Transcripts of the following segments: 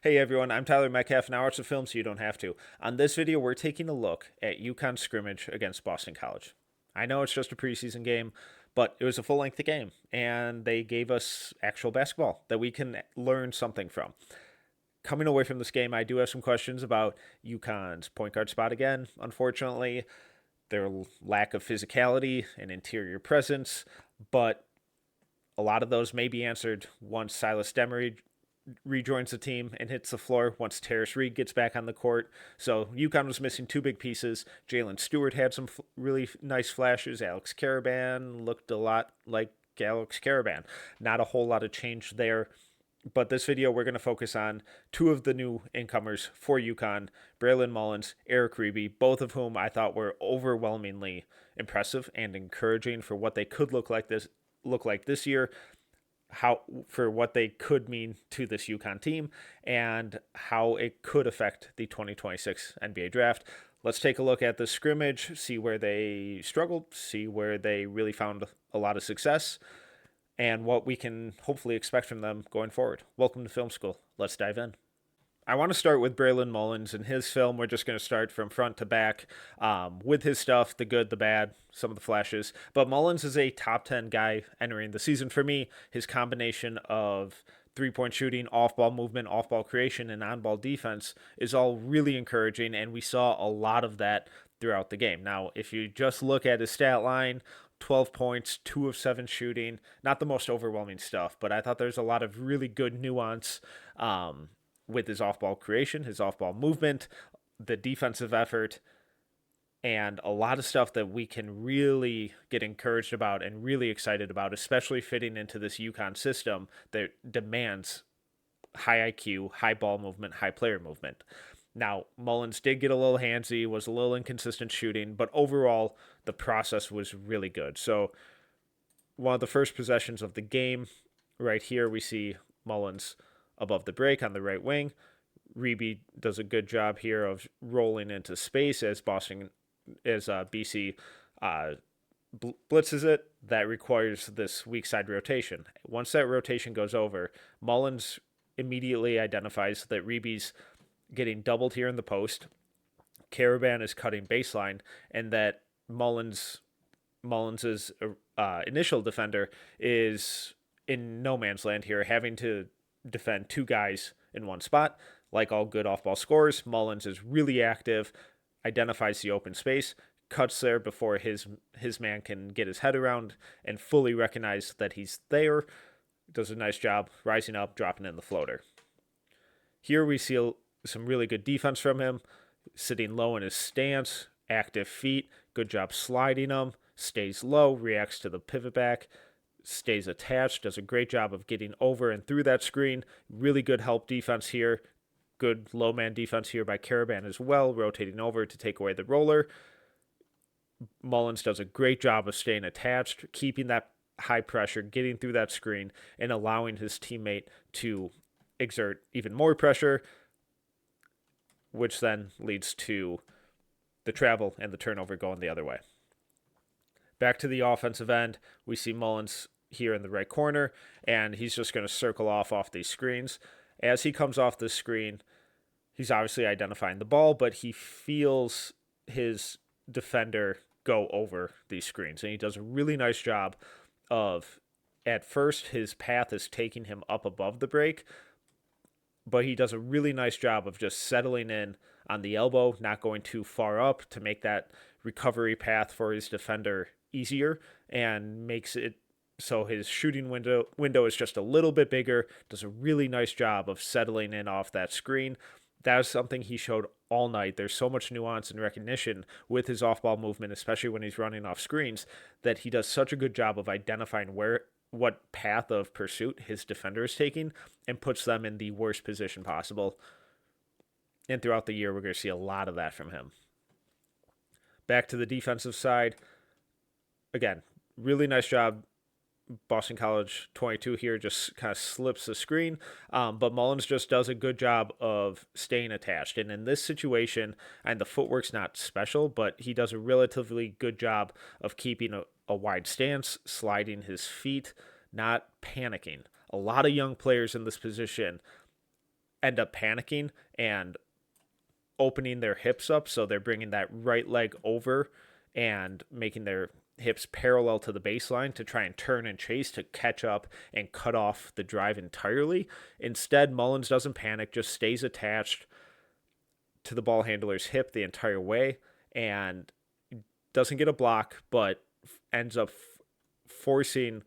Hey everyone, I'm Tyler Metcalf, and I watch the film so you don't have to. On this video, we're taking a look at UConn scrimmage against Boston College. I know it's just a preseason game, but it was a full-length game, and they gave us actual basketball that we can learn something from. Coming away from this game, I do have some questions about UConn's point guard spot again, unfortunately, their lack of physicality and interior presence, but a lot of those may be answered once Silas Demery rejoins the team and hits the floor once Terrace Reed gets back on the court. So UConn was missing two big pieces. Jalen Stewart had some really nice flashes. Alex Caravan looked a lot like Alex Caravan. Not a whole lot of change there. But this video, we're going to focus on two of the new incomers for UConn, Braylon Mullins, Eric Reibe, both of whom I thought were overwhelmingly impressive and encouraging for what they could look like this year, how for what they could mean to this UConn team and how it could affect the 2026 NBA draft. Let's take a look at the scrimmage, see where they struggled, see where they really found a lot of success, and what we can hopefully expect from them going forward. Welcome to film school. Let's dive in. I want to start with Braylon Mullins and his film. We're just going to start from front to back with his stuff, the good, the bad, some of the flashes. But Mullins is a top 10 guy entering the season for me. His combination of three-point shooting, off-ball movement, off-ball creation, and on-ball defense is all really encouraging, and we saw a lot of that throughout the game. Now, if you just look at his stat line, 12 points, 2 of 7 shooting, not the most overwhelming stuff, but I thought there's a lot of really good nuance with his off-ball creation, his off-ball movement, the defensive effort, and a lot of stuff that we can really get encouraged about and really excited about, especially fitting into this UConn system that demands high IQ, high ball movement, high player movement. Now, Mullins did get a little handsy, was a little inconsistent shooting, but overall, the process was really good. So, one of the first possessions of the game, right here, we see Mullins above the break on the right wing. Reibe does a good job here of rolling into space as BC blitzes it. That requires this weak side rotation. Once that rotation goes over, Mullins immediately identifies that Reibe's getting doubled here in the post. Caravan is cutting baseline, and that Mullins's initial defender is in no man's land here, having to defend two guys in one spot. Like all good off-ball scorers, Mullins is really active, identifies the open space, cuts there before his man can get his head around and fully recognize that he's there. Does a nice job rising up, dropping in the floater. Here we see some really good defense from him, sitting low in his stance, active feet, good job sliding them, stays low, reacts to the pivot back, stays attached, does a great job of getting over and through that screen. Really good help defense here. Good low man defense here by Caravan as well, rotating over to take away the roller. Mullins does a great job of staying attached, keeping that high pressure, getting through that screen, and allowing his teammate to exert even more pressure, which then leads to the travel and the turnover going the other way. Back to the offensive end, we see Mullins here in the right corner, and he's just going to circle off these screens. As he comes off the screen, he's obviously identifying the ball, but he feels his defender go over these screens, and he does a really nice job of, at first, his path is taking him up above the break, but he does a really nice job of just settling in on the elbow, not going too far up to make that recovery path for his defender easier, and makes it so his shooting window is just a little bit bigger. Does a really nice job of settling in off that screen. That was something he showed all night. There's so much nuance and recognition with his off-ball movement, especially when he's running off screens, that he does such a good job of identifying what path of pursuit his defender is taking and puts them in the worst position possible. And throughout the year, we're going to see a lot of that from him. Back to the defensive side. Again, really nice job. Boston College 22 here just kind of slips the screen, but Mullins just does a good job of staying attached. And in this situation, and the footwork's not special, but he does a relatively good job of keeping a wide stance, sliding his feet, not panicking. A lot of young players in this position end up panicking and opening their hips up. So they're bringing that right leg over and making their hips parallel to the baseline to try and turn and chase to catch up and cut off the drive entirely. Instead, Mullins doesn't panic, just stays attached to the ball handler's hip the entire way and doesn't get a block, but ends up forcing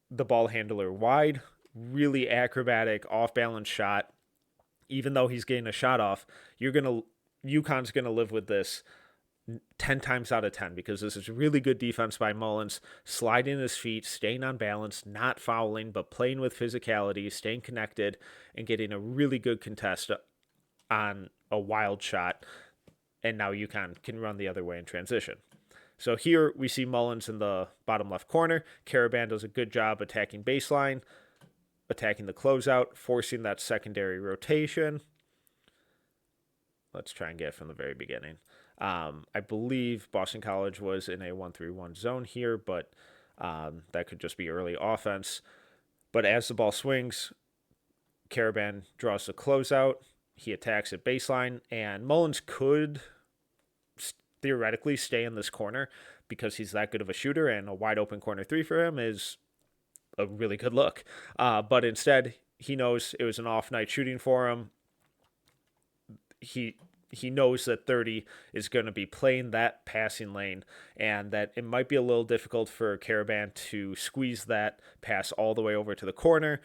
the ball handler wide. Really acrobatic, off-balance shot. Even though he's getting a shot off, UConn's gonna live with this 10 times out of 10 because this is really good defense by Mullins, sliding his feet, staying on balance, not fouling, but playing with physicality, staying connected, and getting a really good contest on a wild shot. And now UConn can run the other way in transition. So here we see Mullins in the bottom left corner. Karaban does a good job attacking baseline, attacking the closeout, forcing that secondary rotation. Let's try and get it from the very beginning. I believe Boston College was in a 1-3-1 zone here, but that could just be early offense. But as the ball swings, Karaban draws the closeout. He attacks at baseline, and Mullins could theoretically stay in this corner because he's that good of a shooter, and a wide open corner three for him is a really good look. But instead, he knows it was an off night shooting for him. He knows that 30 is going to be playing that passing lane and that it might be a little difficult for Karaban to squeeze that pass all the way over to the corner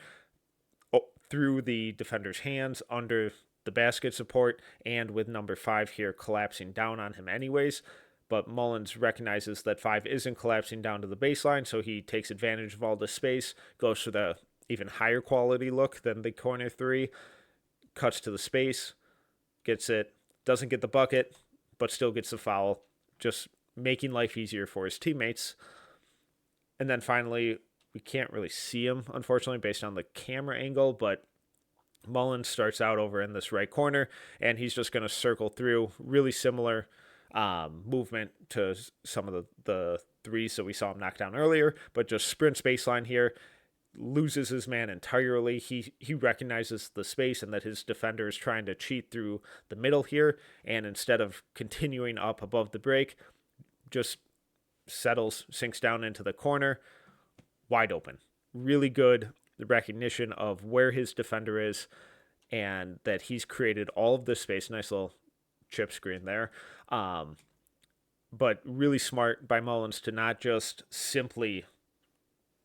through the defender's hands under the basket support and with number 5 here collapsing down on him anyways. But Mullins recognizes that 5 isn't collapsing down to the baseline, so he takes advantage of all the space, goes for the even higher quality look than the corner 3, cuts to the space, gets it, doesn't get the bucket, but still gets the foul, just making life easier for his teammates. And then finally, we can't really see him, unfortunately, based on the camera angle, but Mullins starts out over in this right corner, and he's just going to circle through. Really similar movement to some of the threes that we saw him knock down earlier, but just sprints baseline here, loses his man entirely. He recognizes the space and that his defender is trying to cheat through the middle here, and instead of continuing up above the break, just sinks down into the corner, wide open. Really good recognition of where his defender is and that he's created all of this space. Nice little chip screen there. But really smart by Mullins to not just simply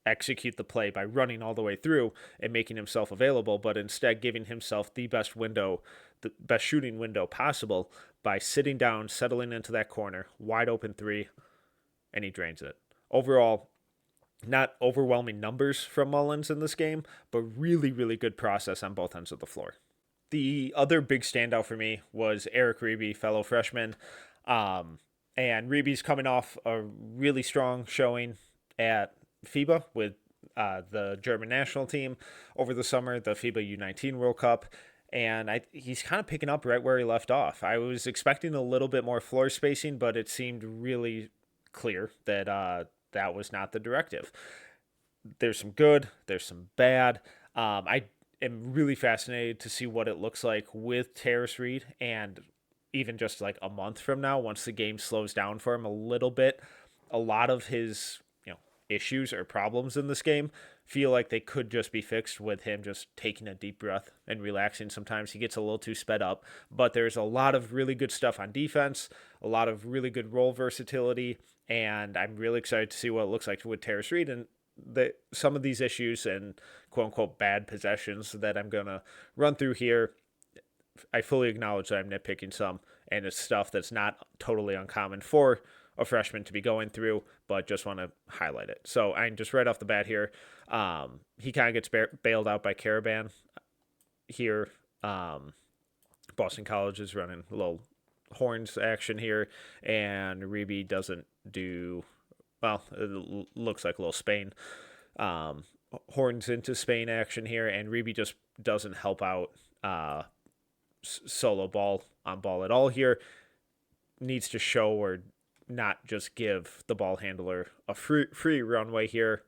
execute the play by running all the way through and making himself available, but instead giving himself the best shooting window possible by sitting down, settling into that corner, wide open 3, and he drains it. Overall, not overwhelming numbers from Mullins in this game, but really, really good process on both ends of the floor. The other big standout for me was Eric Reibe, fellow freshman. And Reibe's coming off a really strong showing at FIBA with the German national team over the summer, the FIBA U19 World Cup. And he's kind of picking up right where he left off. I was expecting a little bit more floor spacing, but it seemed really clear that that was not the directive. There's some good, there's some bad. I am really fascinated to see what it looks like with Terrace Reed, and even just like a month from now, once the game slows down for him a little bit, a lot of his issues or problems in this game feel like they could just be fixed with him just taking a deep breath and relaxing. Sometimes he gets a little too sped up, but there's a lot of really good stuff on defense, a lot of really good role versatility, and I'm really excited to see what it looks like with Terrace Reed and some of these issues and quote-unquote bad possessions that I'm going to run through here. I fully acknowledge that I'm nitpicking some, and it's stuff that's not totally uncommon for a freshman to be going through, but just want to highlight it. So I'm just right off the bat here. He kind of gets bailed out by Karaban here. Boston College is running a little horns action here, and Reibe doesn't do, well, it looks like a little Spain. Horns into Spain action here, and Reibe just doesn't help out solo ball on ball at all here. Needs to show or not just give the ball handler a free runway here.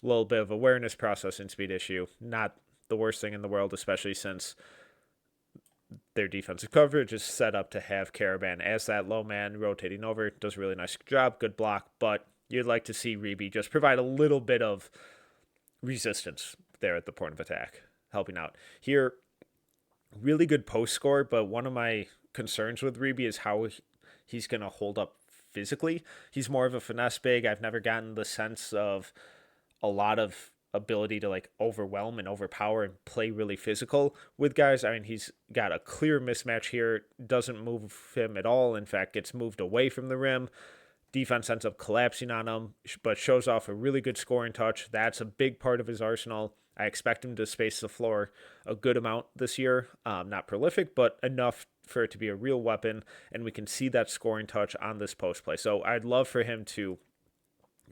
A little bit of awareness, process, and speed issue. Not the worst thing in the world, especially since their defensive coverage is set up to have Caravan as that low man rotating over. Does a really nice job, good block, but you'd like to see Reibe just provide a little bit of resistance there at the point of attack, helping out. Here, really good post score, but one of my concerns with Reibe is how he's going to hold up physically. He's more of a finesse big. I've never gotten the sense of a lot of ability to like overwhelm and overpower and play really physical with guys. I mean, he's got a clear mismatch here, doesn't move him at all. In fact, gets moved away from the rim. Defense ends up collapsing on him, but shows off a really good scoring touch. That's a big part of his arsenal. I expect him to space the floor a good amount this year. Not prolific, but enough for it to be a real weapon, and we can see that scoring touch on this post play. So I'd love for him to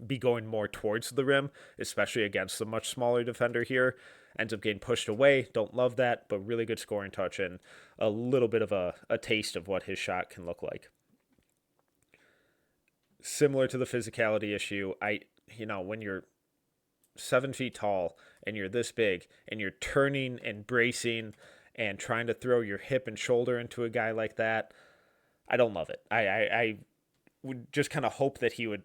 be going more towards the rim, especially against the much smaller defender here. Ends up getting pushed away. Don't love that, but really good scoring touch and a little bit of a taste of what his shot can look like. Similar to the physicality issue, when you're 7 feet tall and you're this big and you're turning and bracing and trying to throw your hip and shoulder into a guy like that, I don't love it. I would just kind of hope that he would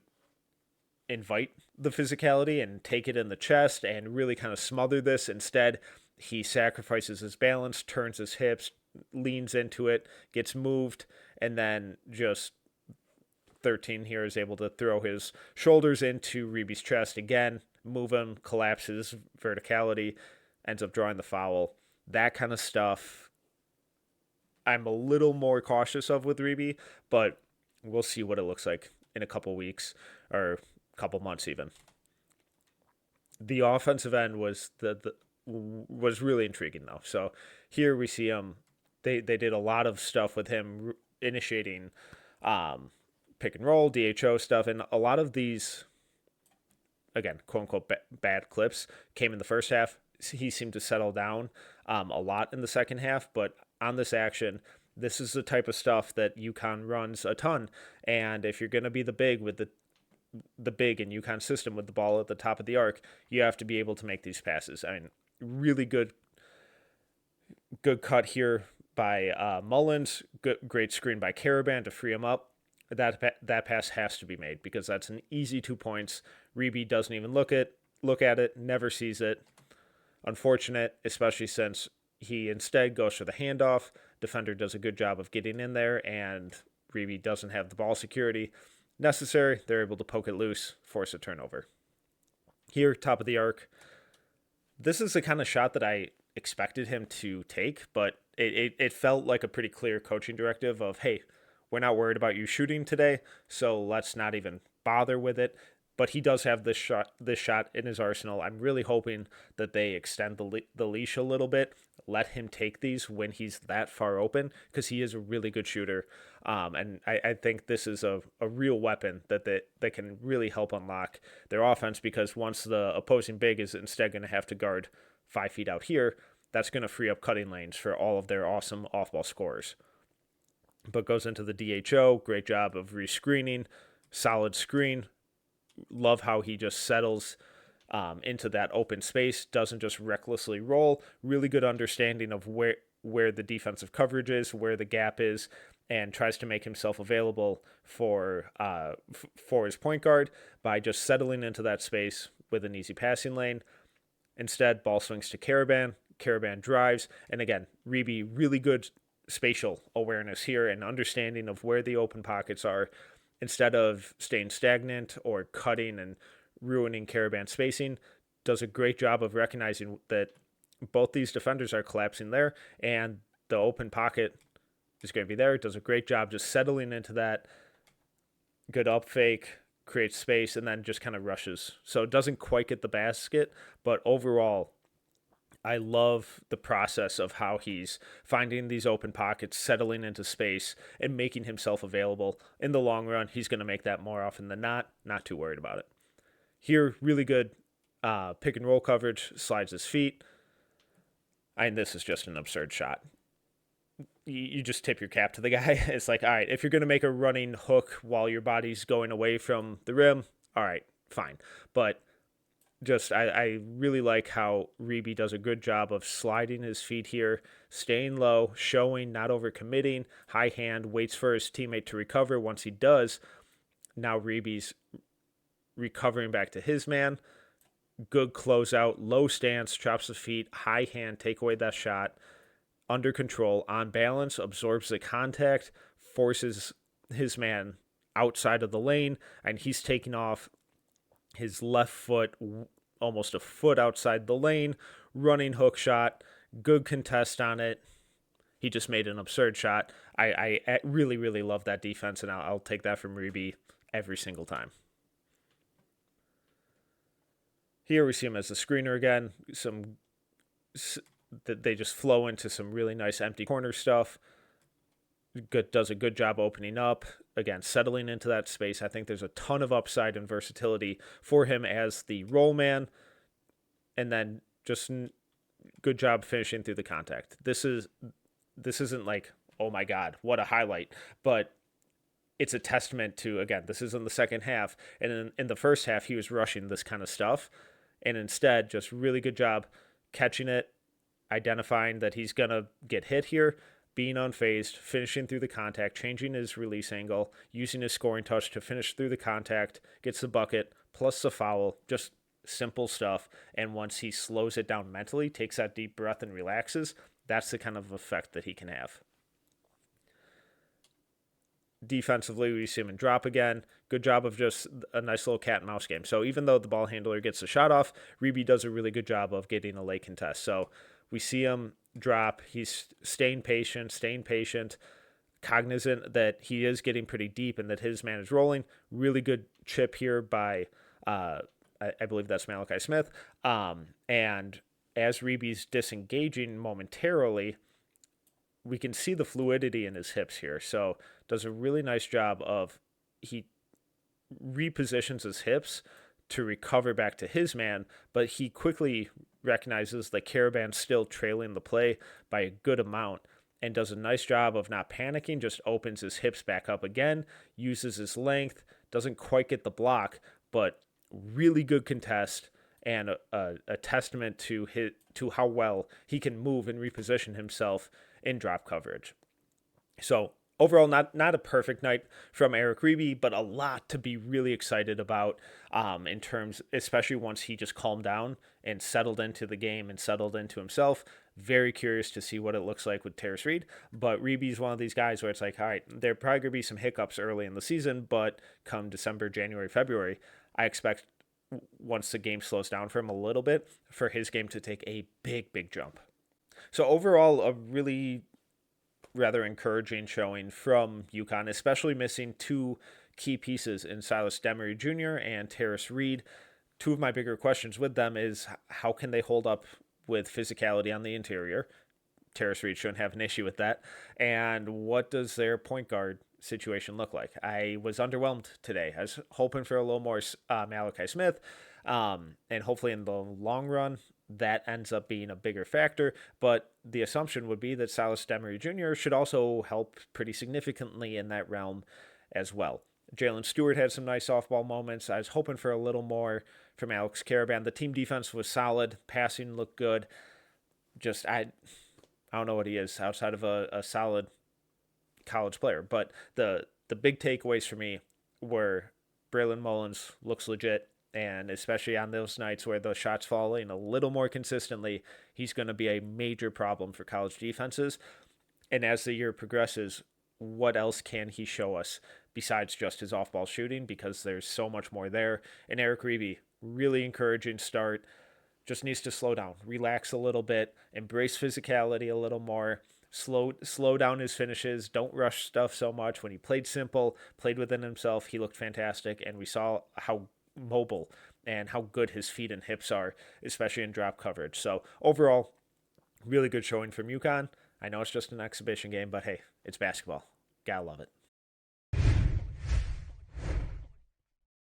invite the physicality and take it in the chest and really kind of smother this. Instead, he sacrifices his balance, turns his hips, leans into it, gets moved, and then just 13 here is able to throw his shoulders into Reibe's chest again, move him, collapses verticality, ends up drawing the foul. That kind of stuff I'm a little more cautious of with Reibe, but we'll see what it looks like in a couple weeks or a couple months even. The offensive end was was really intriguing though. So here we see him. They did a lot of stuff with him initiating pick and roll, DHO stuff, and a lot of these, again, quote unquote, bad clips came in the first half. He seemed to settle down a lot in the second half, but on this action, this is the type of stuff that UConn runs a ton. And if you're going to be the big with the big in UConn system with the ball at the top of the arc, you have to be able to make these passes. I mean, really good cut here by Mullins. Great screen by Caravan to free him up. That pass has to be made because that's an easy 2 points. Reibe doesn't even look at it, never sees it. Unfortunate, especially since he instead goes for the handoff. Defender does a good job of getting in there, and Reibe doesn't have the ball security necessary. They're able to poke it loose, force a turnover. Here, top of the arc. This is the kind of shot that I expected him to take, but it felt like a pretty clear coaching directive of, hey, we're not worried about you shooting today, so let's not even bother with it. But he does have this shot in his arsenal. I'm really hoping that they extend the leash a little bit, let him take these when he's that far open, because he is a really good shooter. And I think this is a real weapon that can really help unlock their offense, because once the opposing big is instead going to have to guard 5 feet out here, that's going to free up cutting lanes for all of their awesome off-ball scorers. But goes into the DHO, great job of rescreening, solid screen. Love how he just settles into that open space, doesn't just recklessly roll. Really good understanding of where the defensive coverage is, where the gap is, and tries to make himself available for his point guard by just settling into that space with an easy passing lane. Instead, ball swings to Caravan. Caravan drives, and again, Reibe, really good spatial awareness here and understanding of where the open pockets are. Instead of staying stagnant or cutting and ruining Caravan spacing, does a great job of recognizing that both these defenders are collapsing there and the open pocket is going to be there. Does a great job just settling into that. Good up fake, creates space, and then just kind of rushes. So it doesn't quite get the basket, but overall, I love the process of how he's finding these open pockets, settling into space, and making himself available. In the long run, he's going to make that more often than not. Not too worried about it. Here, really good pick and roll coverage, slides his feet. This is just an absurd shot. You just tip your cap to the guy. It's like, all right, if you're going to make a running hook while your body's going away from the rim, all right, fine. But just I really like how Reibe does a good job of sliding his feet here, staying low, showing, not overcommitting, high hand, waits for his teammate to recover. Once he does, now Reibe's recovering back to his man. Good closeout, low stance, chops the feet, high hand, take away that shot, under control, on balance, absorbs the contact, forces his man outside of the lane, and he's taking off his left foot almost a foot outside the lane, running hook shot, good contest on it. He just made an absurd shot. I really, really love that defense, and I'll take that from Reibe every single time. Here we see him as the screener again. They just flow into some really nice empty corner stuff. Does a good job opening up. Again, settling into that space. I think there's a ton of upside and versatility for him as the roll man. And then just good job finishing through the contact. This isn't like, oh my God, what a highlight. But it's a testament to, again, this is in the second half. And in the first half, he was rushing this kind of stuff. And instead, just really good job catching it, identifying that he's going to get hit here, being unfazed, finishing through the contact, changing his release angle, using his scoring touch to finish through the contact, gets the bucket, plus the foul, just simple stuff. And once he slows it down mentally, takes that deep breath and relaxes, that's the kind of effect that he can have. Defensively, we see him in drop again. Good job of just a nice little cat and mouse game. So even though the ball handler gets the shot off, Reibe does a really good job of getting a late contest. So we see him drop. He's staying patient, cognizant that he is getting pretty deep and that his man is rolling. Really good chip here by, I believe that's Malachi Smith. And as Reibe's disengaging momentarily, we can see the fluidity in his hips here. So does a really nice job of, he repositions his hips to recover back to his man, but he quickly recognizes that Caravan's still trailing the play by a good amount and does a nice job of not panicking, just opens his hips back up again, uses his length, doesn't quite get the block, but really good contest and a testament to how well he can move and reposition himself in drop coverage. So overall, not a perfect night from Eric Reibe, but a lot to be really excited about in terms, especially once he just calmed down and settled into the game and settled into himself. Very curious to see what it looks like with Terrace Reed, but Reibe is one of these guys where it's like, all right, there probably going to be some hiccups early in the season, but come December, January, February, I expect once the game slows down for him a little bit, for his game to take a big jump. So overall, a really rather encouraging showing from UConn, especially missing two key pieces in Silas Demery Jr. and Terrace Reed. Two of my bigger questions with them is how can they hold up with physicality on the interior? Terrace Reed shouldn't have an issue with that. And what does their point guard situation look like? I was underwhelmed today. I was hoping for a little more Malachi Smith, and hopefully in the long run, that ends up being a bigger factor, but the assumption would be that Silas Demery Jr. should also help pretty significantly in that realm as well. Jalen Stewart had some nice softball moments. I was hoping for a little more from Alex Caravan. The team defense was solid. Passing looked good. Just, I don't know what he is outside of a solid college player, but the big takeaways for me were Braylon Mullins looks legit. And especially on those nights where those shots fall in a little more consistently, he's going to be a major problem for college defenses. And as the year progresses, what else can he show us besides just his off-ball shooting? Because there's so much more there. And Eric Reibe, really encouraging start. Just needs to slow down, relax a little bit, embrace physicality a little more, slow down his finishes, don't rush stuff so much. When he played simple, played within himself, he looked fantastic. And we saw how mobile and how good his feet and hips are, especially in drop coverage. So overall, really good showing from UConn. I know it's just an exhibition game, but hey, it's basketball. Gotta love it.